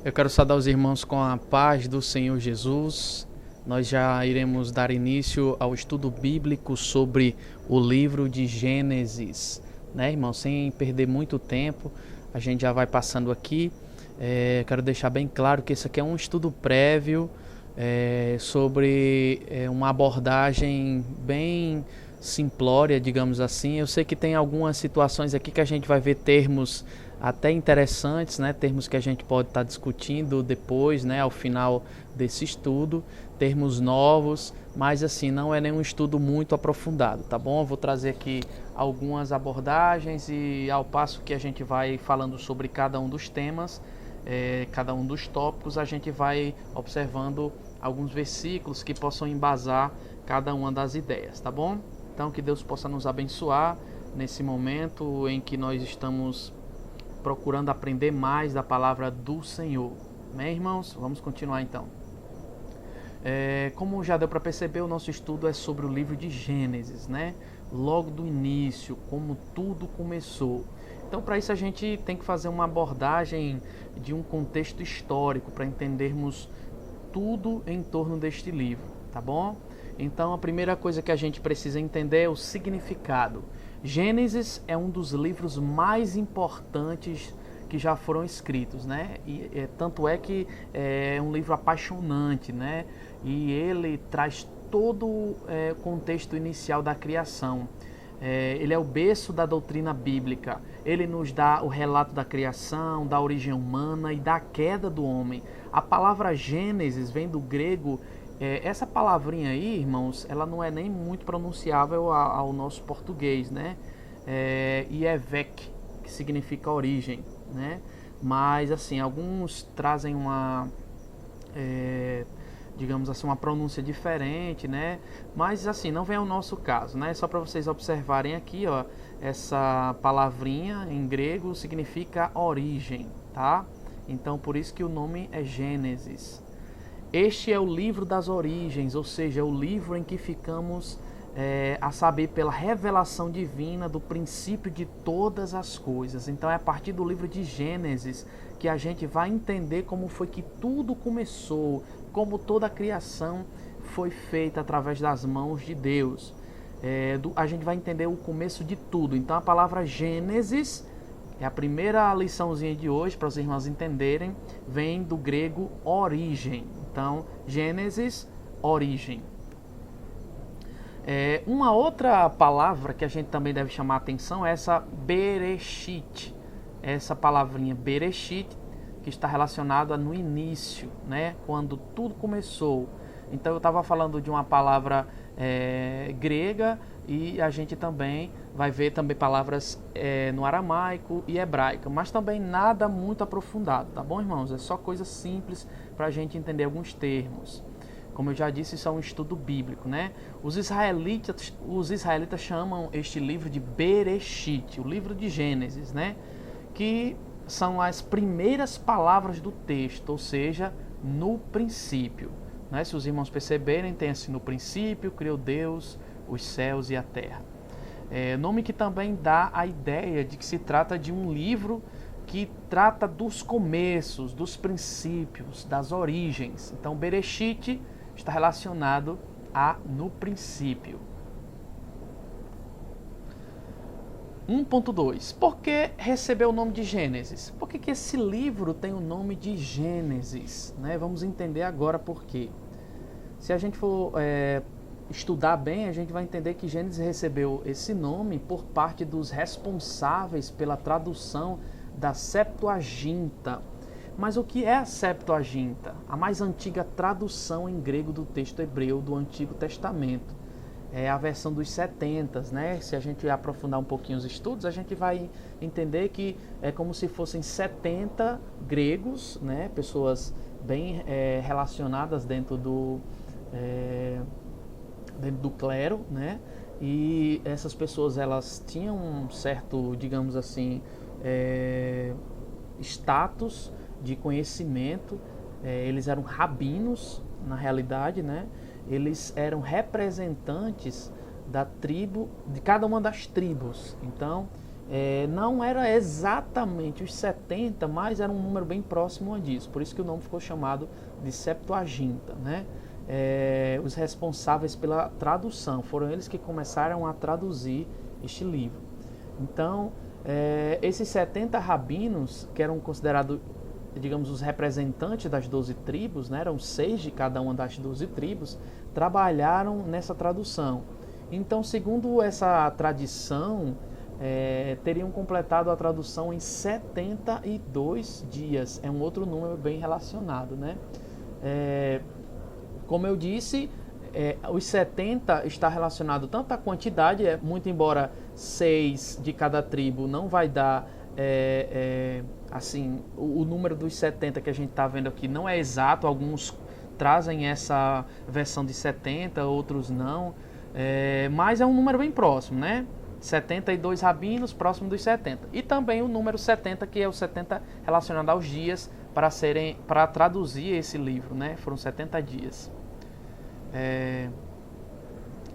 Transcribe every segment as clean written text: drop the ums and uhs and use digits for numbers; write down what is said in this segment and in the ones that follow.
Eu quero saudar os irmãos com a paz do Senhor Jesus. Nós já iremos dar início ao estudo bíblico sobre o livro de Gênesis, né, irmão? Sem perder muito tempo, a gente já vai passando aqui. Quero deixar bem claro que esse aqui é um estudo prévio sobre uma abordagem bem simplória, digamos assim. Eu sei que tem algumas situações aqui que a gente vai ver termos até interessantes, né? Termos que a gente pode estar discutindo depois, né? Ao final desse estudo, termos novos, mas assim, não é nenhum estudo muito aprofundado, tá bom? Eu vou trazer aqui algumas abordagens e ao passo que a gente vai falando sobre cada um dos temas, cada um dos tópicos, a gente vai observando alguns versículos que possam embasar cada uma das ideias, tá bom? Então que Deus possa nos abençoar nesse momento em que nós estamos procurando aprender mais da palavra do Senhor. Amém, irmãos? Vamos continuar então. Como já deu para perceber, o nosso estudo é sobre o livro de Gênesis, né? Logo do início, como tudo começou. Então, para isso a gente tem que fazer uma abordagem de um contexto histórico para entendermos tudo em torno deste livro, tá bom? Então, a primeira coisa que a gente precisa entender é o significado. Gênesis é um dos livros mais importantes que já foram escritos, né? Tanto é que é um livro apaixonante, né? E ele traz todo o contexto inicial da criação. Ele é o berço da doutrina bíblica. Ele nos dá o relato da criação, da origem humana e da queda do homem. A palavra Gênesis vem do grego. Essa palavrinha aí, irmãos, ela não é nem muito pronunciável ao nosso português, né? Ievek, que significa origem, né? Mas, assim, alguns trazem uma, digamos assim, uma pronúncia diferente, né? Mas, assim, não vem ao nosso caso, né? Só para vocês observarem aqui, ó, essa palavrinha em grego significa origem, tá? Então, por isso que o nome é Gênesis. Este é o livro das origens, ou seja, é o livro em que ficamos a saber pela revelação divina do princípio de todas as coisas. Então é a partir do livro de Gênesis que a gente vai entender como foi que tudo começou, como toda a criação foi feita através das mãos de Deus. A gente vai entender o começo de tudo. Então a palavra Gênesis é a primeira liçãozinha de hoje, para os irmãos entenderem, vem do grego origem. Então, Gênesis, origem. Uma outra palavra que a gente também deve chamar a atenção é essa Bereshit. Essa palavrinha Bereshit, que está relacionada no início, né? Quando tudo começou. Então, eu estava falando de uma palavra grega e a gente também vai ver também palavras no aramaico e hebraico, mas também nada muito aprofundado, tá bom, irmãos? É só coisa simples para a gente entender alguns termos. Como eu já disse, isso é um estudo bíblico, né? Os israelitas chamam este livro de Bereshit, o livro de Gênesis, né? Que são as primeiras palavras do texto, ou seja, no princípio. Né? Se os irmãos perceberem, tem assim: no princípio criou Deus os céus e a terra. Nome que também dá a ideia de que se trata de um livro que trata dos começos, dos princípios, das origens. Então, Bereshit está relacionado a no princípio. 1.2. Por que recebeu o nome de Gênesis? Por que esse livro tem o nome de Gênesis? Né? Vamos entender agora por quê. Se a gente for estudar bem, a gente vai entender que Gênesis recebeu esse nome por parte dos responsáveis pela tradução da Septuaginta. Mas o que é a Septuaginta? A mais antiga tradução em grego do texto hebreu do Antigo Testamento. É a versão dos 70, né? Se a gente aprofundar um pouquinho os estudos, a gente vai entender que é como se fossem 70 gregos, né? Pessoas bem relacionadas dentro do clero, né? E essas pessoas, elas tinham um certo, digamos assim, status de conhecimento. Eles eram rabinos, na realidade, né? Eles eram representantes da tribo, de cada uma das tribos. Então, não era exatamente os 70, mas era um número bem próximo a disso. Por isso que o nome ficou chamado de Septuaginta, né? Os responsáveis pela tradução foram eles que começaram a traduzir este livro. Então, esses 70 rabinos, que eram considerados, digamos, os representantes das 12 tribos, né? Eram 6 de cada uma das 12 tribos, trabalharam nessa tradução. Então, segundo essa tradição, teriam completado a tradução em 72 dias. É um outro número bem relacionado, né? Como eu disse, os 70 está relacionado tanto à quantidade, muito embora 6 de cada tribo não vai dar, assim, o número dos 70 que a gente está vendo aqui não é exato, alguns trazem essa versão de 70, outros não, mas é um número bem próximo, né? 72 rabinos, próximo dos 70. E também o número 70, que é o 70 relacionado aos dias para traduzir esse livro, né? Foram 70 dias.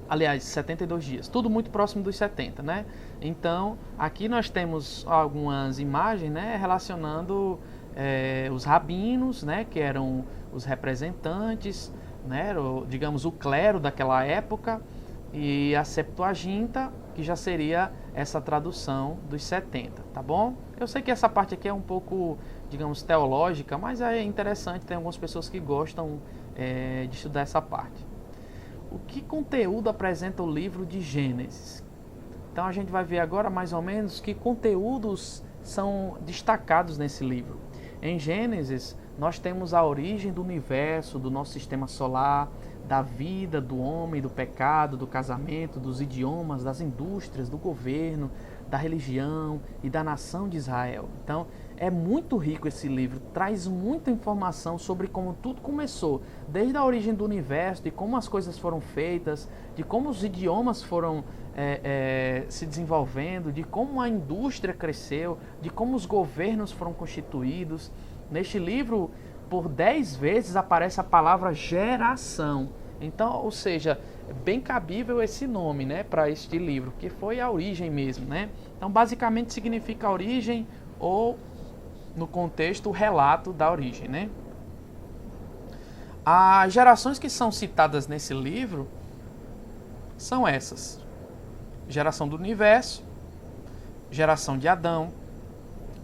Aliás, 72 dias. Tudo muito próximo dos 70, né? Então, aqui nós temos algumas imagens, né? Relacionando os rabinos, né? Que eram os representantes, né? Digamos, o clero daquela época. E a Septuaginta, que já seria essa tradução dos 70, tá bom? Eu sei que essa parte aqui é um pouco, digamos, teológica, mas é interessante, tem algumas pessoas que gostam de estudar essa parte. O que conteúdo apresenta o livro de Gênesis? Então a gente vai ver agora mais ou menos que conteúdos são destacados nesse livro. Em Gênesis, nós temos a origem do universo, do nosso sistema solar, da vida, do homem, do pecado, do casamento, dos idiomas, das indústrias, do governo, da religião e da nação de Israel. Então, é muito rico esse livro, traz muita informação sobre como tudo começou, desde a origem do universo, de como as coisas foram feitas, de como os idiomas foram se desenvolvendo, de como a indústria cresceu, de como os governos foram constituídos. Neste livro, por 10 vezes aparece a palavra geração. Então, ou seja, é bem cabível esse nome, né, para este livro, que foi a origem mesmo, né? Então, basicamente significa a origem ou, no contexto, o relato da origem, né? As gerações que são citadas nesse livro são essas: geração do universo, geração de Adão,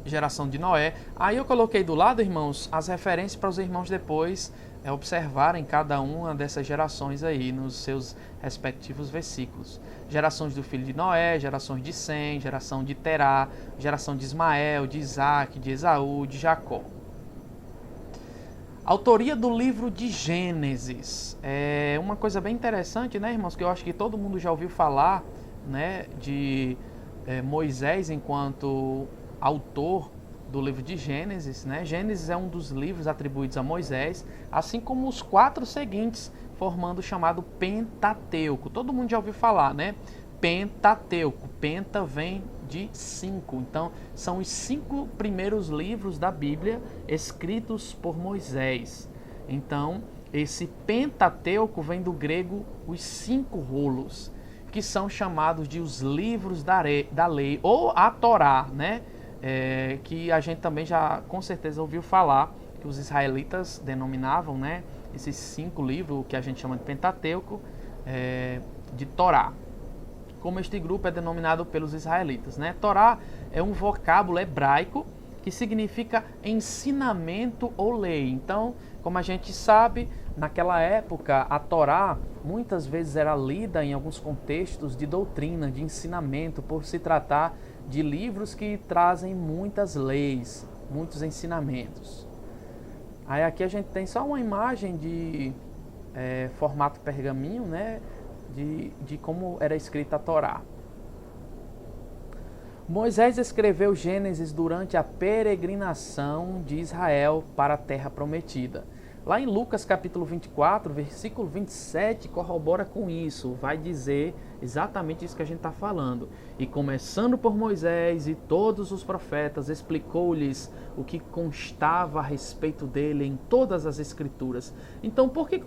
geração de Noé. Aí eu coloquei do lado, irmãos, as referências para os irmãos depois observarem cada uma dessas gerações aí nos seus respectivos versículos. Gerações do filho de Noé, gerações de Sem, geração de Terá, geração de Ismael, de Isaac, de Esaú, de Jacó. Autoria do livro de Gênesis. É uma coisa bem interessante, né, irmãos, que eu acho que todo mundo já ouviu falar, né, de Moisés enquanto autor do livro de Gênesis, né? Gênesis é um dos livros atribuídos a Moisés, assim como os 4 seguintes, formando o chamado Pentateuco. Todo mundo já ouviu falar, né? Pentateuco. Penta vem de 5. Então, são os 5 primeiros livros da Bíblia escritos por Moisés. Então, esse Pentateuco vem do grego os 5 rolos, que são chamados de os livros da lei, ou a Torá, né? Que a gente também já com certeza ouviu falar, que os israelitas denominavam, né, esses 5 livros, que a gente chama de Pentateuco, de Torá. Como este grupo é denominado pelos israelitas, né? Torá é um vocábulo hebraico que significa ensinamento ou lei. Então, como a gente sabe, naquela época a Torá muitas vezes era lida em alguns contextos de doutrina, de ensinamento, por se tratar de livros que trazem muitas leis, muitos ensinamentos. Aí aqui a gente tem só uma imagem de formato pergaminho, né, de como era escrita a Torá. Moisés escreveu Gênesis durante a peregrinação de Israel para a Terra Prometida. Lá em Lucas capítulo 24, versículo 27, corrobora com isso, vai dizer exatamente isso que a gente está falando. E começando por Moisés e todos os profetas, explicou-lhes o que constava a respeito dele em todas as escrituras. Então, por que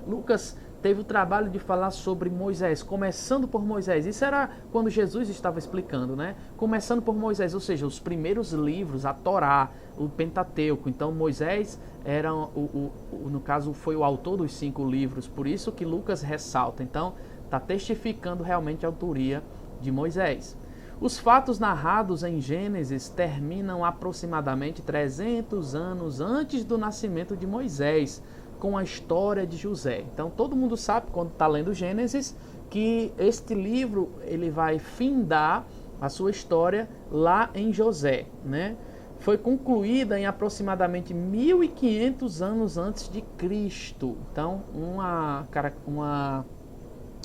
Lucas teve o trabalho de falar sobre Moisés, começando por Moisés. Isso era quando Jesus estava explicando, né? Começando por Moisés, ou seja, os primeiros livros, a Torá, o Pentateuco. Então Moisés era, no caso, foi o autor dos 5 livros, por isso que Lucas ressalta. Então, está testificando realmente a autoria de Moisés. Os fatos narrados em Gênesis terminam aproximadamente 300 anos antes do nascimento de Moisés, com a história de José. Então todo mundo sabe, quando está lendo Gênesis, que este livro ele vai findar a sua história lá em José, né? Foi concluída em aproximadamente 1500 anos antes de Cristo. Então uma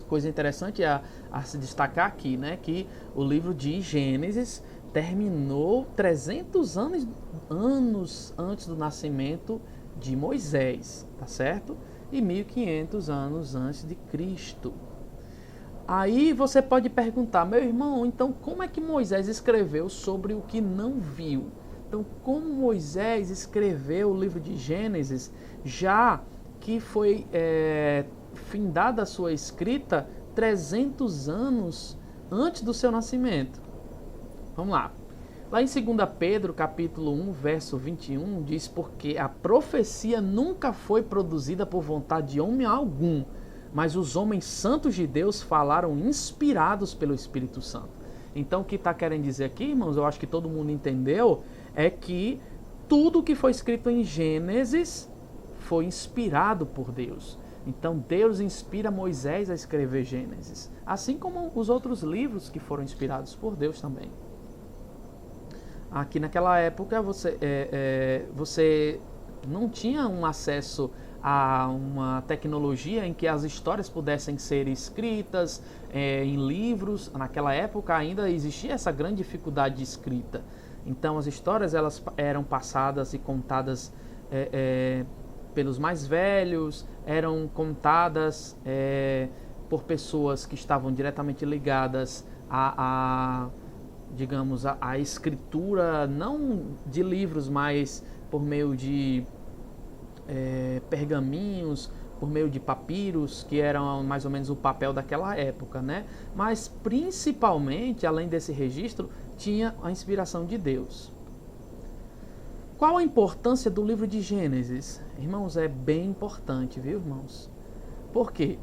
coisa interessante a se destacar aqui, né? Que o livro de Gênesis terminou 300 anos antes do nascimento de Moisés, tá certo? E 1500 anos antes de Cristo. Aí você pode perguntar, meu irmão, então como é que Moisés escreveu sobre o que não viu? Então, como Moisés escreveu o livro de Gênesis, já que foi findada a sua escrita 300 anos antes do seu nascimento? Vamos lá. Lá em 2 Pedro, capítulo 1, verso 21, diz: porque a profecia nunca foi produzida por vontade de homem algum, mas os homens santos de Deus falaram inspirados pelo Espírito Santo. Então, o que está querendo dizer aqui, irmãos, eu acho que todo mundo entendeu, é que tudo que foi escrito em Gênesis foi inspirado por Deus. Então, Deus inspira Moisés a escrever Gênesis, assim como os outros livros que foram inspirados por Deus também. Aqui naquela época você não tinha um acesso a uma tecnologia em que as histórias pudessem ser escritas em livros. Naquela época ainda existia essa grande dificuldade de escrita. Então as histórias elas eram passadas e contadas pelos mais velhos, eram contadas por pessoas que estavam diretamente ligadas digamos, a escritura, não de livros, mas por meio de pergaminhos, por meio de papiros, que eram mais ou menos o papel daquela época, né? Mas principalmente, além desse registro, tinha a inspiração de Deus. Qual a importância do livro de Gênesis? Irmãos, é bem importante, viu, irmãos? Por quê?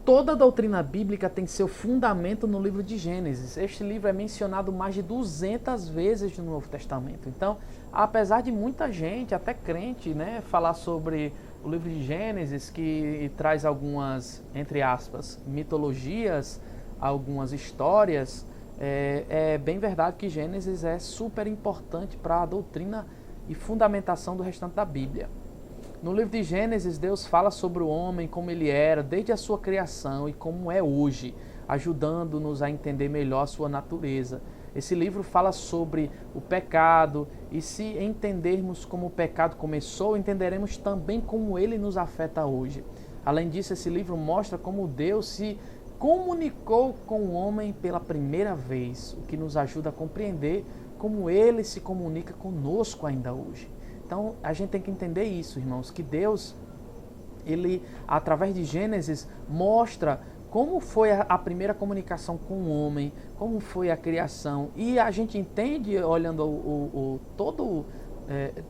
Toda a doutrina bíblica tem seu fundamento no livro de Gênesis. Este livro é mencionado mais de 200 vezes no Novo Testamento. Então, apesar de muita gente, até crente, né, falar sobre o livro de Gênesis, que traz algumas, entre aspas, mitologias, algumas histórias, é bem verdade que Gênesis é super importante para a doutrina e fundamentação do restante da Bíblia. No livro de Gênesis, Deus fala sobre o homem, como ele era desde a sua criação e como é hoje, ajudando-nos a entender melhor a sua natureza. Esse livro fala sobre o pecado, e se entendermos como o pecado começou, entenderemos também como ele nos afeta hoje. Além disso, esse livro mostra como Deus se comunicou com o homem pela primeira vez, o que nos ajuda a compreender como ele se comunica conosco ainda hoje. Então, a gente tem que entender isso, irmãos, que Deus, ele, através de Gênesis, mostra como foi a primeira comunicação com o homem, como foi a criação. E a gente entende, olhando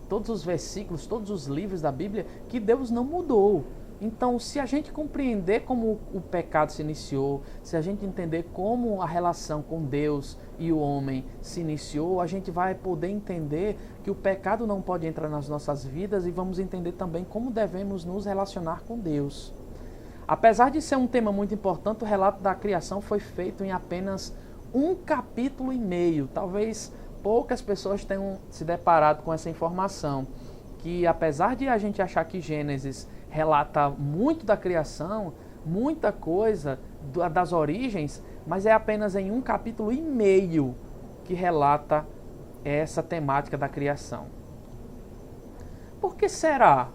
todos os versículos, todos os livros da Bíblia, que Deus não mudou. Então, se a gente compreender como o pecado se iniciou, se a gente entender como a relação com Deus e o homem se iniciou, a gente vai poder entender que o pecado não pode entrar nas nossas vidas e vamos entender também como devemos nos relacionar com Deus. Apesar de ser um tema muito importante, o relato da criação foi feito em apenas 1 capítulo e meio. Talvez poucas pessoas tenham se deparado com essa informação, que apesar de a gente achar que Gênesis relata muito da criação, muita coisa das origens, mas é apenas em 1 capítulo e meio que relata essa temática da criação. Por que será?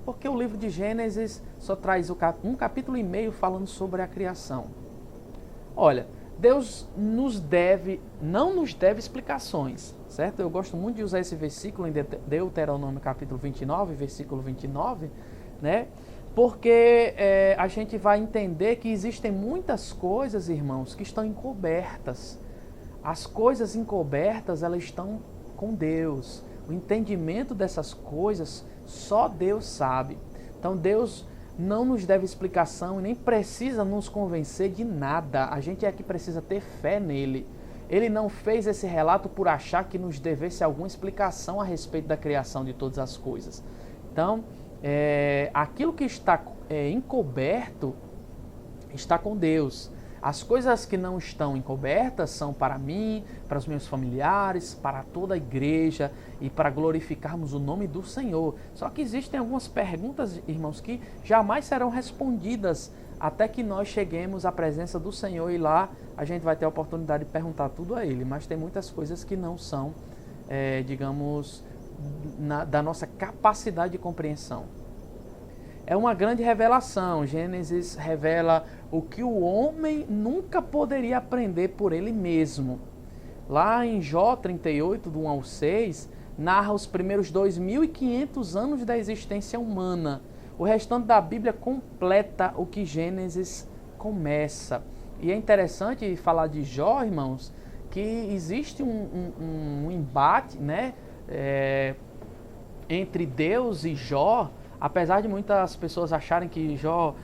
Porque o livro de Gênesis só traz 1 capítulo e meio falando sobre a criação. Olha, Deus não nos deve explicações, certo? Eu gosto muito de usar esse versículo em Deuteronômio capítulo 29, versículo 29, né? Porque a gente vai entender que existem muitas coisas, irmãos, que estão encobertas. As coisas encobertas, elas estão com Deus. O entendimento dessas coisas, só Deus sabe. Então Deus não nos deve explicação e nem precisa nos convencer de nada. A gente é que precisa ter fé nele. Ele não fez esse relato por achar que nos devesse alguma explicação a respeito da criação de todas as coisas. Então, aquilo que está encoberto está com Deus. As coisas que não estão encobertas são para mim, para os meus familiares, para toda a igreja e para glorificarmos o nome do Senhor. Só que existem algumas perguntas, irmãos, que jamais serão respondidas até que nós cheguemos à presença do Senhor e lá a gente vai ter a oportunidade de perguntar tudo a Ele. Mas tem muitas coisas que não são, digamos, da nossa capacidade de compreensão. É uma grande revelação. Gênesis revela o que o homem nunca poderia aprender por ele mesmo. Lá em Jó 38, do 1 ao 6, narra os primeiros 2.500 anos da existência humana. O restante da Bíblia completa o que Gênesis começa. E é interessante falar de Jó, irmãos, que existe um embate, né, entre Deus e Jó. Apesar de muitas pessoas acharem que Jó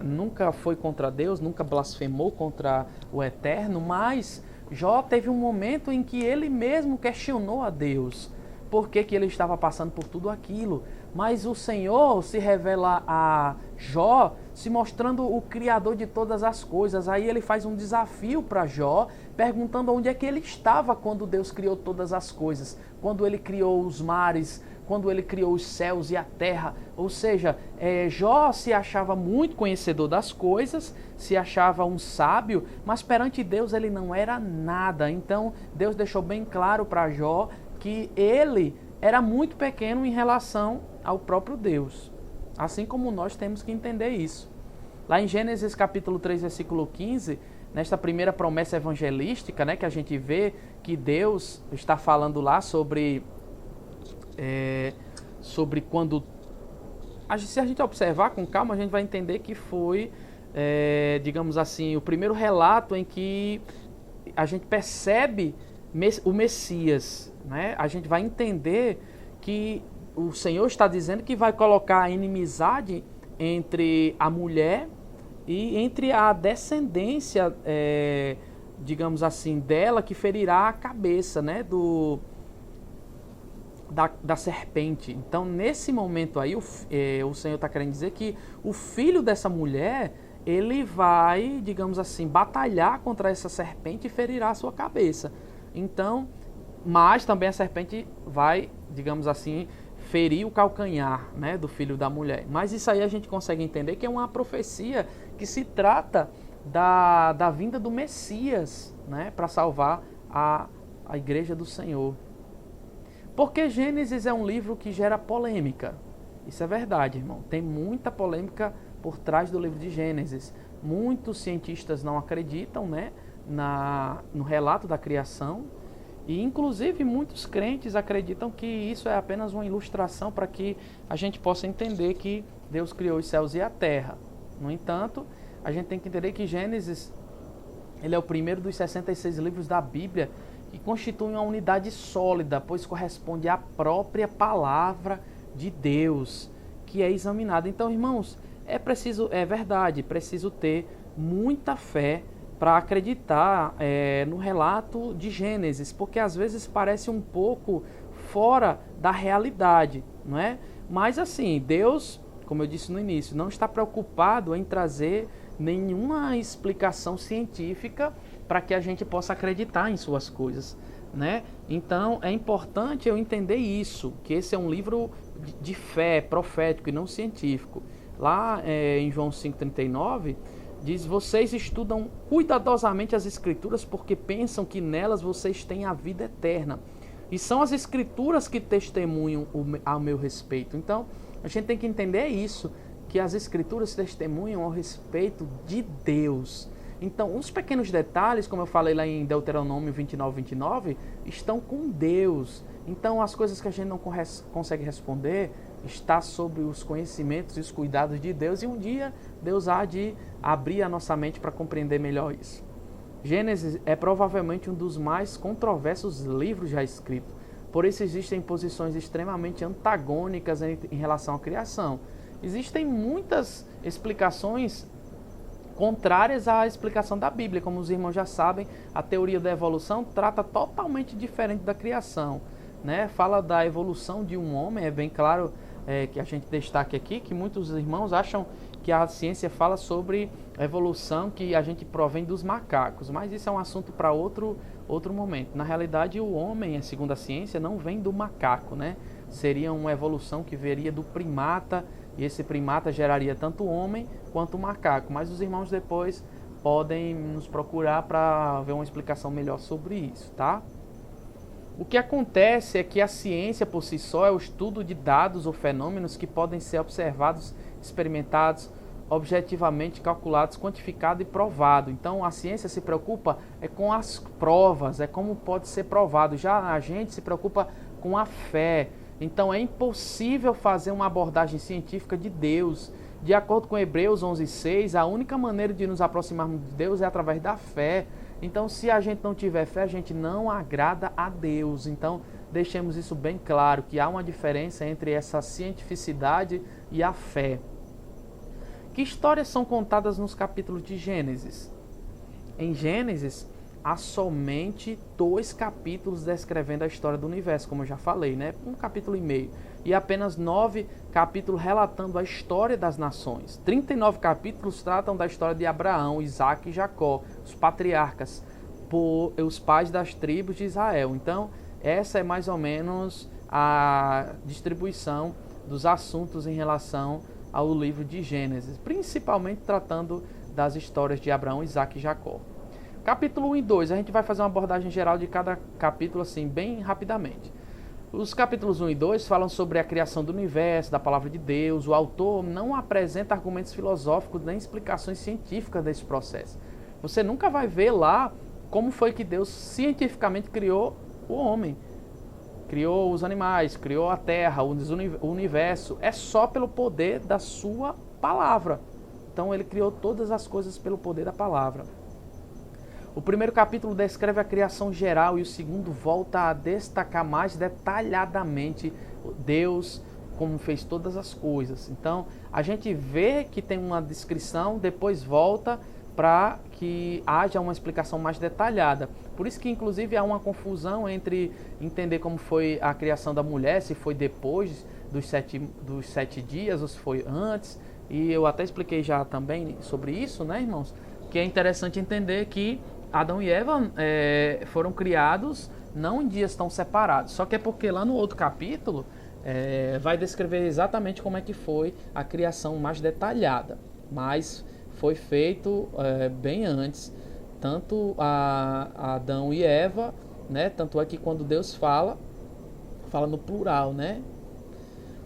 nunca foi contra Deus, nunca blasfemou contra o Eterno, mas Jó teve um momento em que ele mesmo questionou a Deus por que ele estava passando por tudo aquilo. Mas o Senhor se revela a Jó se mostrando o Criador de todas as coisas. Aí ele faz um desafio para Jó, perguntando onde é que ele estava quando Deus criou todas as coisas, quando ele criou os mares, quando ele criou os céus e a terra. Ou seja, Jó se achava muito conhecedor das coisas, se achava um sábio, mas perante Deus ele não era nada. Então Deus deixou bem claro para Jó que ele era muito pequeno em relação ao próprio Deus. Assim como nós temos que entender isso. Lá em Gênesis capítulo 3, versículo 15, nesta primeira promessa evangelística, né, que a gente vê que Deus está falando lá sobre quando... Se a gente observar com calma, a gente vai entender que foi, digamos assim, o primeiro relato em que a gente percebe o Messias, né? A gente vai entender que o Senhor está dizendo que vai colocar a inimizade entre a mulher e entre a descendência, digamos assim, dela, que ferirá a cabeça, né, da serpente. Então, nesse momento aí, o Senhor está querendo dizer que o filho dessa mulher, ele vai, digamos assim, batalhar contra essa serpente e ferirá a sua cabeça. Então, mas também a serpente vai, digamos assim, ferir o calcanhar, né, do filho da mulher. Mas isso aí a gente consegue entender que é uma profecia que se trata da vinda do Messias, né, para salvar a igreja do Senhor. Porque Gênesis é um livro que gera polêmica. Isso é verdade, irmão. Tem muita polêmica por trás do livro de Gênesis. Muitos cientistas não acreditam, né, no relato da criação. E, inclusive, muitos crentes acreditam que isso é apenas uma ilustração para que a gente possa entender que Deus criou os céus e a terra. No entanto, a gente tem que entender que Gênesis ele é o primeiro dos 66 livros da Bíblia que constituem uma unidade sólida, pois corresponde à própria palavra de Deus que é examinada. Então, irmãos, é verdade, preciso ter muita fé para acreditar no relato de Gênesis, porque às vezes parece um pouco fora da realidade, não é? Mas assim, Deus, como eu disse no início, não está preocupado em trazer nenhuma explicação científica para que a gente possa acreditar em suas coisas, né? Então é importante eu entender isso, que esse é um livro de fé, profético e não científico. Lá em João 5,39 diz: vocês estudam cuidadosamente as Escrituras porque pensam que nelas vocês têm a vida eterna. E são as Escrituras que testemunham ao meu respeito. Então, a gente tem que entender isso, que as Escrituras testemunham ao respeito de Deus. Então, uns pequenos detalhes, como eu falei lá em Deuteronômio 29, estão com Deus. Então, as coisas que a gente não consegue responder, está sobre os conhecimentos e os cuidados de Deus, e um dia Deus há de abrir a nossa mente para compreender melhor isso. Gênesis é provavelmente um dos mais controversos livros já escritos, por isso existem posições extremamente antagônicas em relação à criação. Existem muitas explicações contrárias à explicação da Bíblia. Como os irmãos já sabem, a teoria da evolução trata totalmente diferente da criação, né? Fala da evolução de um homem, é bem claro que a gente destaque aqui, que muitos irmãos acham que a ciência fala sobre evolução que a gente provém dos macacos, mas isso é um assunto para outro momento. Na realidade, o homem, segundo a ciência, não vem do macaco, né? Seria uma evolução que viria do primata, e esse primata geraria tanto o homem quanto o macaco. Mas os irmãos depois podem nos procurar para ver uma explicação melhor sobre isso, tá? O que acontece é que a ciência por si só é o estudo de dados ou fenômenos que podem ser observados, experimentados, objetivamente calculados, quantificados e provados. Então a ciência se preocupa com as provas, é como pode ser provado. Já a gente se preocupa com a fé. Então é impossível fazer uma abordagem científica de Deus. De acordo com Hebreus 11:6, a única maneira de nos aproximarmos de Deus é através da fé. Então, se a gente não tiver fé, a gente não agrada a Deus. Então, deixemos isso bem claro, que há uma diferença entre essa cientificidade e a fé. Que histórias são contadas nos capítulos de Gênesis? Em Gênesis, há somente 2 capítulos descrevendo a história do universo, como eu já falei, né? 1,5 capítulo. E apenas 9 capítulos relatando a história das nações. 39 capítulos tratam da história de Abraão, Isaac e Jacó, os patriarcas, os pais das tribos de Israel. Então, essa é mais ou menos a distribuição dos assuntos em relação ao livro de Gênesis, principalmente tratando das histórias de Abraão, Isaac e Jacó. Capítulo 1 e 2, a gente vai fazer uma abordagem geral de cada capítulo assim, bem rapidamente. Os capítulos 1 e 2 falam sobre a criação do universo, da palavra de Deus. O autor não apresenta argumentos filosóficos nem explicações científicas desse processo. Você nunca vai ver lá como foi que Deus cientificamente criou o homem. Criou os animais, criou a terra, o universo. É só pelo poder da sua palavra. Então ele criou todas as coisas pelo poder da palavra. O primeiro capítulo descreve a criação geral e o segundo volta a destacar mais detalhadamente Deus, como fez todas as coisas. Então, a gente vê que tem uma descrição, depois volta para que haja uma explicação mais detalhada. Por isso que, inclusive, há uma confusão entre entender como foi a criação da mulher, se foi depois dos sete dias ou se foi antes. E eu até expliquei já também sobre isso, né, irmãos? Que é interessante entender que Adão e Eva foram criados não em dias tão separados. Só que é porque lá no outro capítulo vai descrever exatamente como é que foi a criação mais detalhada. Mas foi feito bem antes, tanto a Adão e Eva, né? Tanto é que quando Deus fala no plural, né?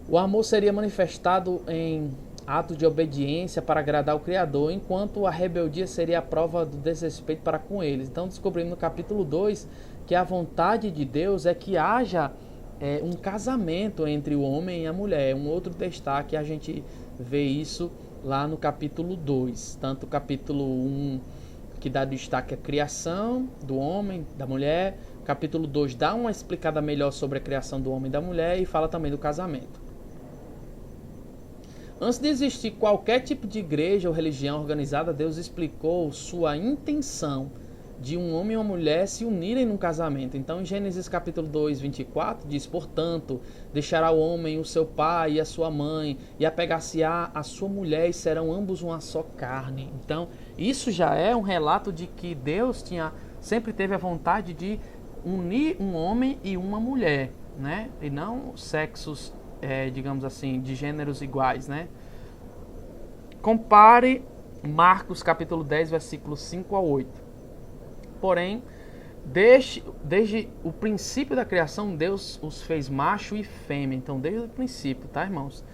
O amor seria manifestado em ato de obediência para agradar o Criador, enquanto a rebeldia seria a prova do desrespeito para com eles. Então descobrimos no capítulo 2 que a vontade de Deus é que haja um casamento entre o homem e a mulher. Um outro destaque, a gente vê isso lá no capítulo 2. Tanto o capítulo 1, que dá destaque à criação do homem, da mulher. O capítulo 2 dá uma explicada melhor sobre a criação do homem e da mulher e fala também do casamento. Antes de existir qualquer tipo de igreja ou religião organizada, Deus explicou sua intenção de um homem e uma mulher se unirem num casamento. Então, em Gênesis capítulo 2, 24, diz: portanto, deixará o homem o seu pai e a sua mãe, e apegar-se-á a sua mulher, e serão ambos uma só carne. Então, isso já é um relato de que Deus sempre teve a vontade de unir um homem e uma mulher, né? E não sexos digamos assim, de gêneros iguais, né? Compare Marcos capítulo 10, versículos 5 a 8. Porém, desde o princípio da criação, Deus os fez macho e fêmea. Então, desde o princípio, tá, irmãos?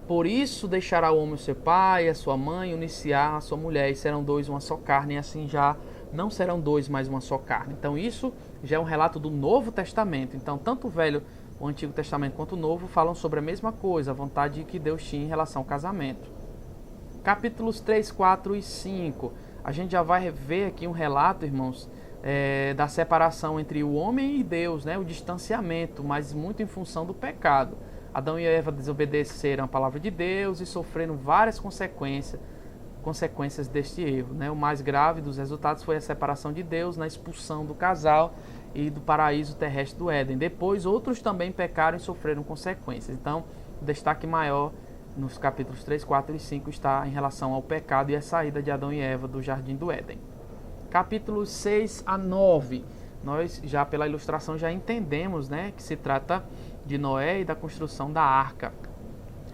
Por isso, deixará o homem o seu pai, a sua mãe, unir-se-á a sua mulher, e serão dois uma só carne, e assim já não serão dois mais uma só carne. Então, isso já é um relato do Novo Testamento. Então, tanto o Velho o Antigo Testamento quanto o Novo falam sobre a mesma coisa, a vontade que Deus tinha em relação ao casamento. Capítulos 3, 4 e 5, a gente já vai ver aqui um relato, irmãos, da separação entre o homem e Deus, né? O distanciamento, mas muito em função do pecado. Adão e Eva desobedeceram a palavra de Deus e sofreram várias consequências deste erro, né? O mais grave dos resultados foi a separação de Deus na expulsão do casal e do paraíso terrestre do Éden. Depois, outros também pecaram e sofreram consequências. Então, o destaque maior nos capítulos 3, 4 e 5 está em relação ao pecado e a saída de Adão e Eva do jardim do Éden. Capítulos 6 a 9, nós já pela ilustração já entendemos, né, que se trata de Noé e da construção da arca.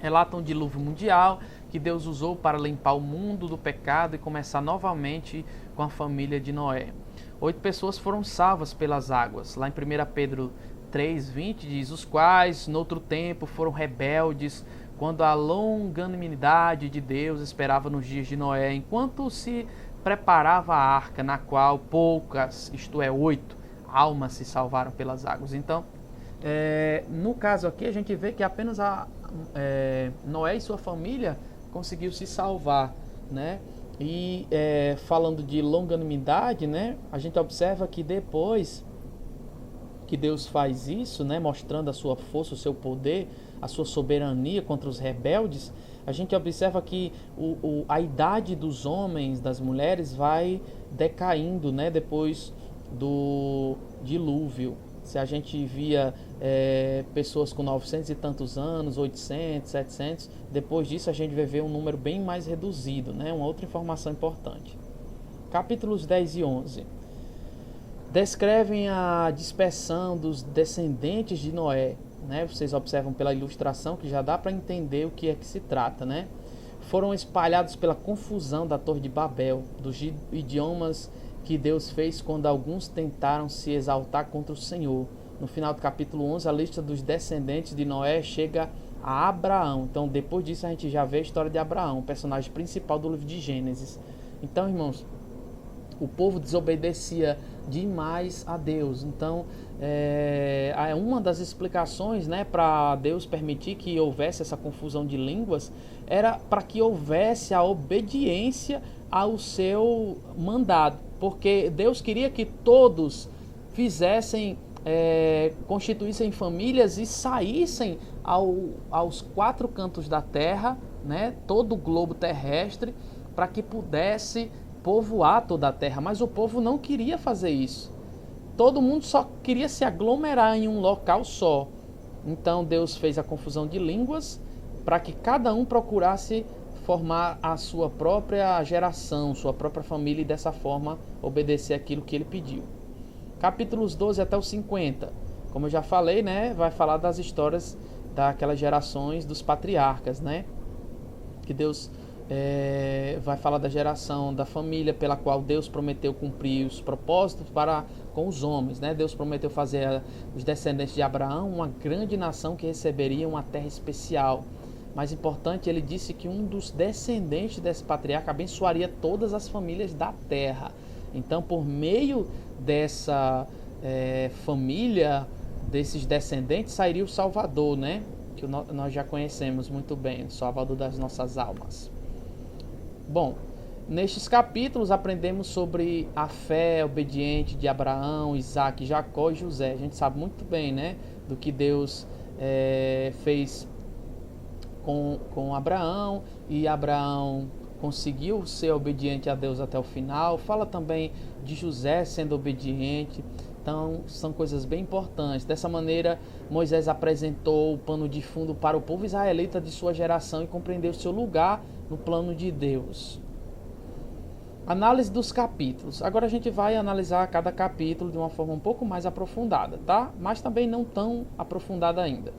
Relatam um dilúvio mundial que Deus usou para limpar o mundo do pecado e começar novamente com a família de Noé. 8 pessoas foram salvas pelas águas. Lá em 1 Pedro 3:20 diz: os quais, noutro tempo, foram rebeldes, quando a longanimidade de Deus esperava nos dias de Noé, enquanto se preparava a arca, na qual poucas, isto é, 8 almas se salvaram pelas águas. Então, no caso aqui, a gente vê que apenas Noé e sua família conseguiu se salvar, né? E falando de longanimidade, né, a gente observa que depois que Deus faz isso, né, mostrando a sua força, o seu poder, a sua soberania contra os rebeldes, a gente observa que a idade dos homens, das mulheres, vai decaindo, né, depois do dilúvio. Se a gente via pessoas com 900 e tantos anos, 800, 700, depois disso a gente vai ver um número bem mais reduzido, né? Uma outra informação importante. Capítulos 10 e 11 descrevem a dispersão dos descendentes de Noé, né? Vocês observam pela ilustração que já dá para entender o que é que se trata, né? Foram espalhados pela confusão da Torre de Babel, dos idiomas que Deus fez quando alguns tentaram se exaltar contra o Senhor. No final do capítulo 11, a lista dos descendentes de Noé chega a Abraão. Então, depois disso, a gente já vê a história de Abraão, o personagem principal do livro de Gênesis. Então, irmãos, o povo desobedecia demais a Deus. Então, uma das explicações, né, para Deus permitir que houvesse essa confusão de línguas era para que houvesse a obediência ao seu mandado. Porque Deus queria que todos constituíssem famílias e saíssem aos 4 cantos da terra, né, todo o globo terrestre, para que pudesse povoar toda a terra. Mas o povo não queria fazer isso. Todo mundo só queria se aglomerar em um local só. Então Deus fez a confusão de línguas para que cada um procurasse formar a sua própria geração, sua própria família, e dessa forma obedecer aquilo que ele pediu. Capítulos 12 até os 50, como eu já falei, né, vai falar das histórias daquelas gerações dos patriarcas, né, que Deus vai falar da geração da família pela qual Deus prometeu cumprir os propósitos com os homens, né? Deus prometeu fazer os descendentes de Abraão uma grande nação que receberia uma terra especial. Mais importante, ele disse que um dos descendentes desse patriarca abençoaria todas as famílias da terra. Então, por meio dessa família, desses descendentes, sairia o Salvador, né? Que nós já conhecemos muito bem, o Salvador das nossas almas. Bom, nestes capítulos aprendemos sobre a fé obediente de Abraão, Isaac, Jacó e José. A gente sabe muito bem, né, do que Deus fez com Abraão, e Abraão conseguiu ser obediente a Deus até o final. Fala também de José sendo obediente. Então, são coisas bem importantes. Dessa maneira, Moisés apresentou o pano de fundo para o povo israelita de sua geração e compreendeu seu lugar no plano de Deus. Análise dos capítulos. Agora a gente vai analisar cada capítulo de uma forma um pouco mais aprofundada, tá? Mas também não tão aprofundada ainda.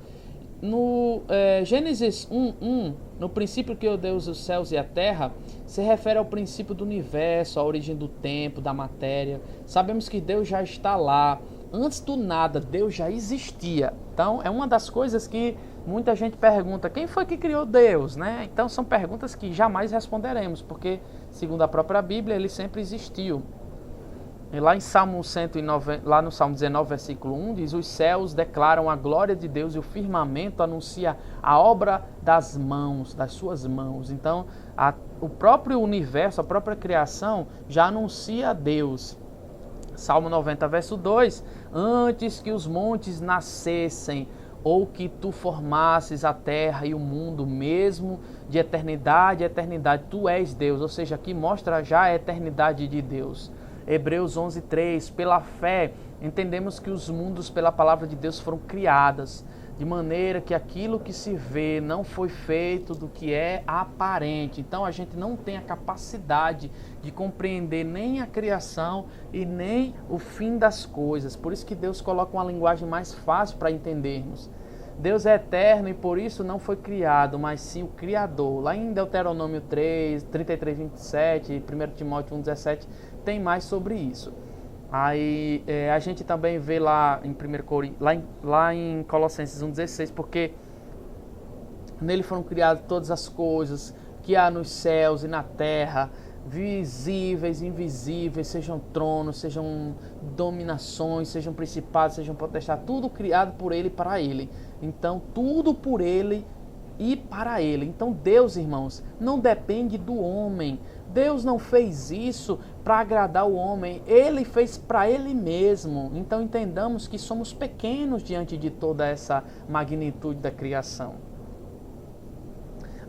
No Gênesis 1:1, no princípio criou Deus os céus e a terra, se refere ao princípio do universo, à origem do tempo, da matéria. Sabemos que Deus já está lá. Antes do nada, Deus já existia. Então, é uma das coisas que muita gente pergunta: quem foi que criou Deus, né? Então, são perguntas que jamais responderemos, porque, segundo a própria Bíblia, ele sempre existiu. E lá em Salmo 190, lá no Salmo 19, versículo 1, diz: os céus declaram a glória de Deus e o firmamento anuncia a obra das mãos, das suas mãos. Então, o próprio universo, a própria criação já anuncia a Deus. Salmo 90, verso 2: antes que os montes nascessem, ou que tu formasses a terra e o mundo, mesmo de eternidade a eternidade, tu és Deus. Ou seja, aqui mostra já a eternidade de Deus. Hebreus 11, 3: pela fé entendemos que os mundos pela palavra de Deus foram criadas, de maneira que aquilo que se vê não foi feito do que é aparente. Então a gente não tem a capacidade de compreender nem a criação e nem o fim das coisas. Por isso que Deus coloca uma linguagem mais fácil para entendermos. Deus é eterno e por isso não foi criado, mas sim o Criador. Lá em Deuteronômio 33, 27, 1 Timóteo 1, 17, tem mais sobre isso. Aí a gente também vê lá em, lá em Colossenses 1,16, porque nele foram criadas todas as coisas que há nos céus e na terra, visíveis e invisíveis, sejam tronos, sejam dominações, sejam principados, sejam potestades, tudo criado por ele e para ele. Então, tudo por ele e para ele. Então, Deus, irmãos, não depende do homem. Deus não fez isso para agradar o homem, ele fez para ele mesmo. Então entendamos que somos pequenos diante de toda essa magnitude da criação.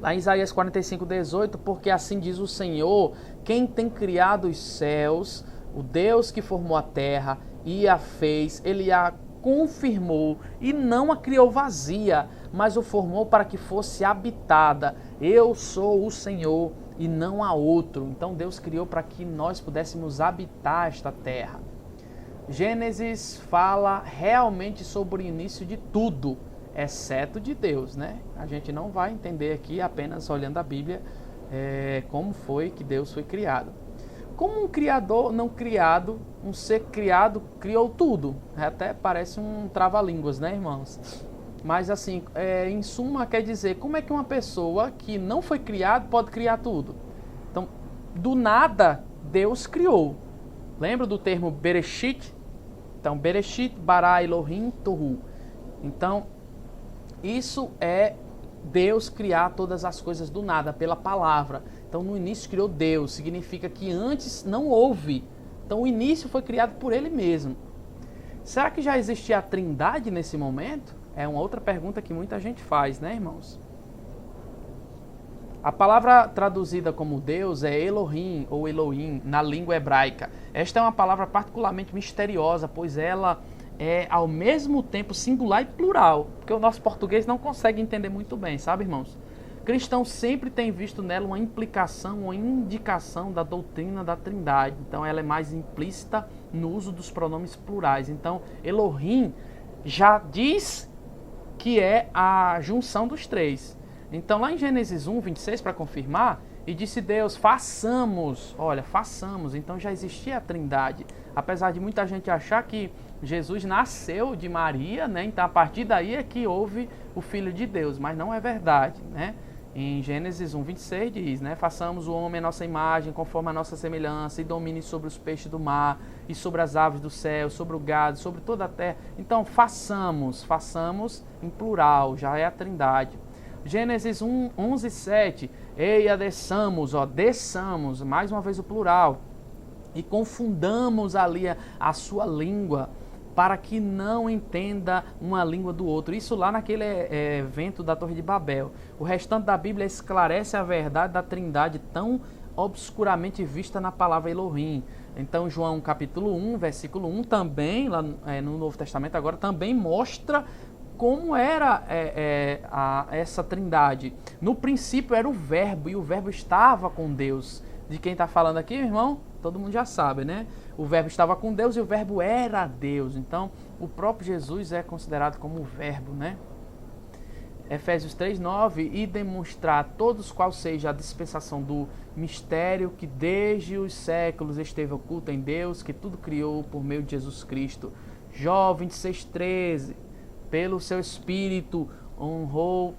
Lá em Isaías 45, 18, porque assim diz o Senhor, quem tem criado os céus, o Deus que formou a terra e a fez, ele a confirmou e não a criou vazia, mas o formou para que fosse habitada. Eu sou o Senhor e não há outro. Então Deus criou para que nós pudéssemos habitar esta terra. Gênesis fala realmente sobre o início de tudo, exceto de Deus, né? A gente não vai entender aqui apenas olhando a Bíblia como foi que Deus foi criado. Como um criador não criado, um ser criado criou tudo. Até parece um trava-línguas, né, irmãos? Mas assim, em suma, quer dizer, como é que uma pessoa que não foi criada pode criar tudo? Então, do nada, Deus criou. Lembra do termo Bereshit? Então, Bereshit, bara Elohim, tohu. Então, isso é Deus criar todas as coisas do nada, pela palavra. Então, no início criou Deus, significa que antes não houve. Então, o início foi criado por Ele mesmo. Será que já existia a Trindade nesse momento? É uma outra pergunta que muita gente faz, né, irmãos? A palavra traduzida como Deus é Elohim ou Elohim na língua hebraica. Esta é uma palavra particularmente misteriosa, pois ela é ao mesmo tempo singular e plural, porque o nosso português não consegue entender muito bem, sabe, irmãos? Cristãos sempre têm visto nela uma implicação ou indicação da doutrina da Trindade. Então ela é mais implícita no uso dos pronomes plurais. Então Elohim já diz que é a junção dos três. Então lá em Gênesis 1, 26, para confirmar, e disse Deus, façamos, olha, façamos. Então já existia a Trindade, apesar de muita gente achar que Jesus nasceu de Maria, né? Então a partir daí é que houve o Filho de Deus, mas não é verdade, né? Em Gênesis 1, 26 diz, né? Façamos o homem à nossa imagem, conforme a nossa semelhança, e domine sobre os peixes do mar, e sobre as aves do céu, sobre o gado, sobre toda a terra. Então, façamos em plural, já é a Trindade. Gênesis 1, 11, 7, eia desçamos, desçamos, mais uma vez o plural, e confundamos ali a sua língua, para que não entenda uma língua do outro. Isso lá naquele evento da Torre de Babel. O restante da Bíblia esclarece a verdade da Trindade tão obscuramente vista na palavra Elohim. Então João capítulo 1, versículo 1, também, lá no Novo Testamento agora, também mostra como era essa Trindade. No princípio era o Verbo, e o Verbo estava com Deus. De quem está falando aqui, irmão? Todo mundo já sabe, né? O Verbo estava com Deus e o Verbo era Deus. Então, o próprio Jesus é considerado como o Verbo, né? Efésios 3:9, e demonstrar a todos qual seja a dispensação do mistério que desde os séculos esteve oculto em Deus, que tudo criou por meio de Jesus Cristo. Jó 26:13, pelo seu Espírito ornou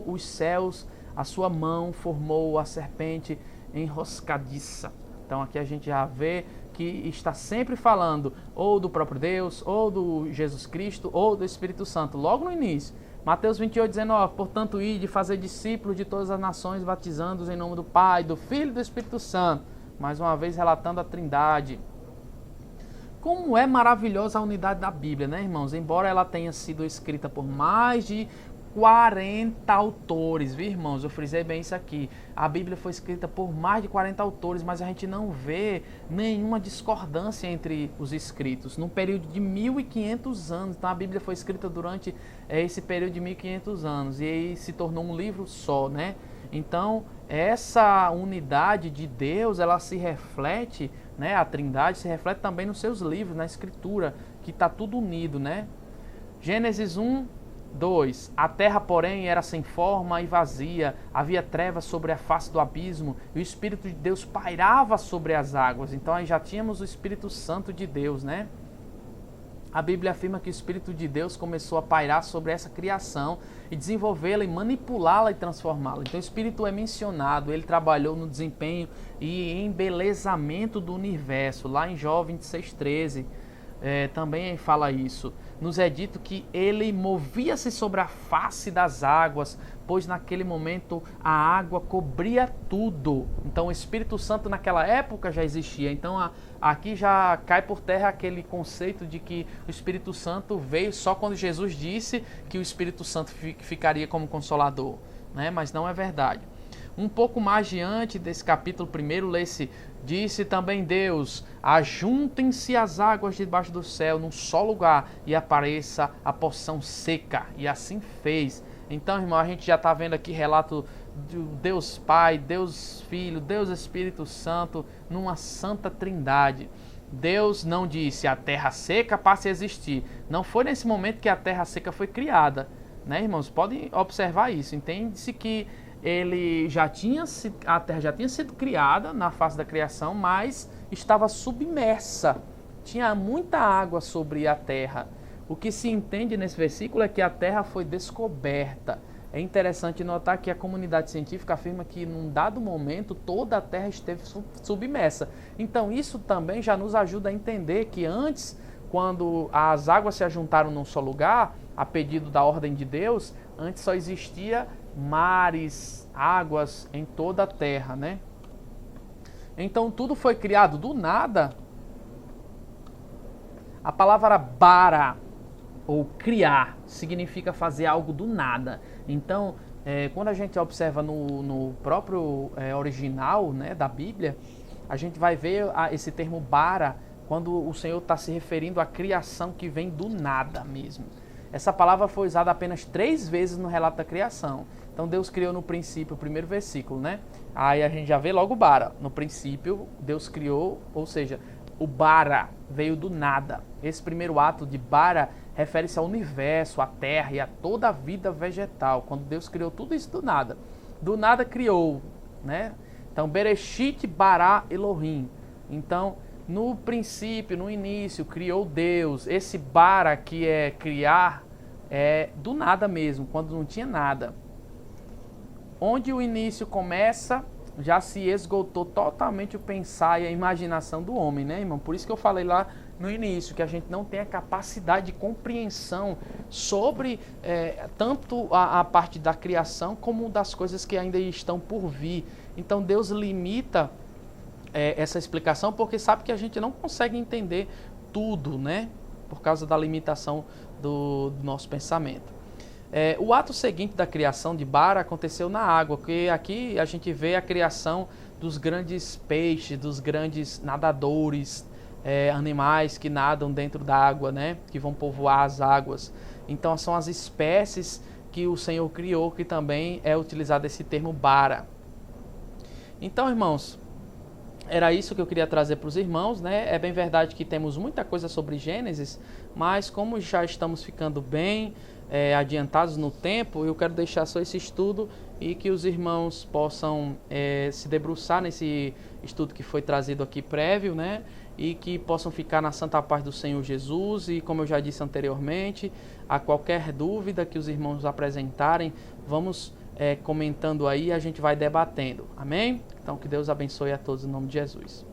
os céus, a sua mão formou a serpente enroscadiça. Então aqui a gente já vê que está sempre falando ou do próprio Deus, ou do Jesus Cristo, ou do Espírito Santo, logo no início. Mateus 28, 19, portanto, ide fazer discípulos de todas as nações, batizando-os em nome do Pai, do Filho e do Espírito Santo. Mais uma vez relatando a Trindade. Como é maravilhosa a unidade da Bíblia, né, irmãos? Embora ela tenha sido escrita por mais de 40 autores, viu, irmãos? Eu frisei bem isso aqui. A Bíblia foi escrita por mais de 40 autores, mas a gente não vê nenhuma discordância entre os escritos. Num período de 1500 anos. Então a Bíblia foi escrita durante esse período de 1500 anos. E aí se tornou um livro só, né? Então essa unidade de Deus, ela se reflete, né? A Trindade se reflete também nos seus livros, na Escritura, que está tudo unido, né? Gênesis 1, 2. A terra, porém, era sem forma e vazia, havia trevas sobre a face do abismo, e o Espírito de Deus pairava sobre as águas. Então aí já tínhamos o Espírito Santo de Deus, né? A Bíblia afirma que o Espírito de Deus começou a pairar sobre essa criação e desenvolvê-la e manipulá-la e transformá-la. Então o Espírito é mencionado, ele trabalhou no desempenho e embelezamento do universo. Lá em Jó 26:13 também fala isso. Nos é dito que ele movia-se sobre a face das águas, pois naquele momento a água cobria tudo. Então o Espírito Santo naquela época já existia. Então aqui já cai por terra aquele conceito de que o Espírito Santo veio só quando Jesus disse que o Espírito Santo ficaria como consolador, né? Mas não é verdade. Um pouco mais diante desse capítulo 1, lê-se: disse também Deus, ajuntem-se as águas debaixo do céu num só lugar e apareça a porção seca. E assim fez. Então, irmão, a gente já está vendo aqui relato de Deus Pai, Deus Filho, Deus Espírito Santo, numa santa trindade. Deus não disse a terra seca passe a existir. Não foi nesse momento que a terra seca foi criada, né, irmãos? Podem observar isso. Entende-se que a terra já tinha sido criada na face da criação, mas estava submersa. Tinha muita água sobre a terra. O que se entende nesse versículo é que a terra foi descoberta. É interessante notar que a comunidade científica afirma que num dado momento toda a terra esteve submersa. Então isso também já nos ajuda a entender que antes, quando as águas se ajuntaram num só lugar, a pedido da ordem de Deus, antes só existia mares, águas em toda a terra, né? Então tudo foi criado do nada. A palavra bara, ou criar, significa fazer algo do nada. Então, quando a gente observa no próprio original, né, da Bíblia, a gente vai ver esse termo bara quando o Senhor está se referindo à criação que vem do nada mesmo. Essa palavra foi usada apenas 3 vezes no relato da criação. Então Deus criou no princípio, o primeiro versículo, né? Aí a gente já vê logo bara. No princípio, Deus criou, ou seja, o bara veio do nada. Esse primeiro ato de bara refere-se ao universo, à terra e a toda a vida vegetal. Quando Deus criou tudo isso do nada criou, né? Então, Bereshit bara Elohim. Então, no princípio, no início, criou Deus. Esse bara, que é criar, é do nada mesmo, quando não tinha nada. Onde o início começa, já se esgotou totalmente o pensar e a imaginação do homem, né, irmão? Por isso que eu falei lá no início, que a gente não tem a capacidade de compreensão sobre tanto a parte da criação como das coisas que ainda estão por vir. Então Deus limita essa explicação porque sabe que a gente não consegue entender tudo, né? Por causa da limitação do nosso pensamento. O ato seguinte da criação de bara aconteceu na água, porque aqui a gente vê a criação dos grandes peixes, dos grandes nadadores, animais que nadam dentro da água, né? Que vão povoar as águas. Então são as espécies que o Senhor criou, que também é utilizado esse termo bara. Então, irmãos, era isso que eu queria trazer para os irmãos, né? É bem verdade que temos muita coisa sobre Gênesis, mas como já estamos ficando bem adiantados no tempo, eu quero deixar só esse estudo e que os irmãos possam se debruçar nesse estudo que foi trazido aqui prévio, né? E que possam ficar na santa paz do Senhor Jesus. E como eu já disse anteriormente, a qualquer dúvida que os irmãos apresentarem, vamos comentando aí, a gente vai debatendo. Amém? Então que Deus abençoe a todos em nome de Jesus.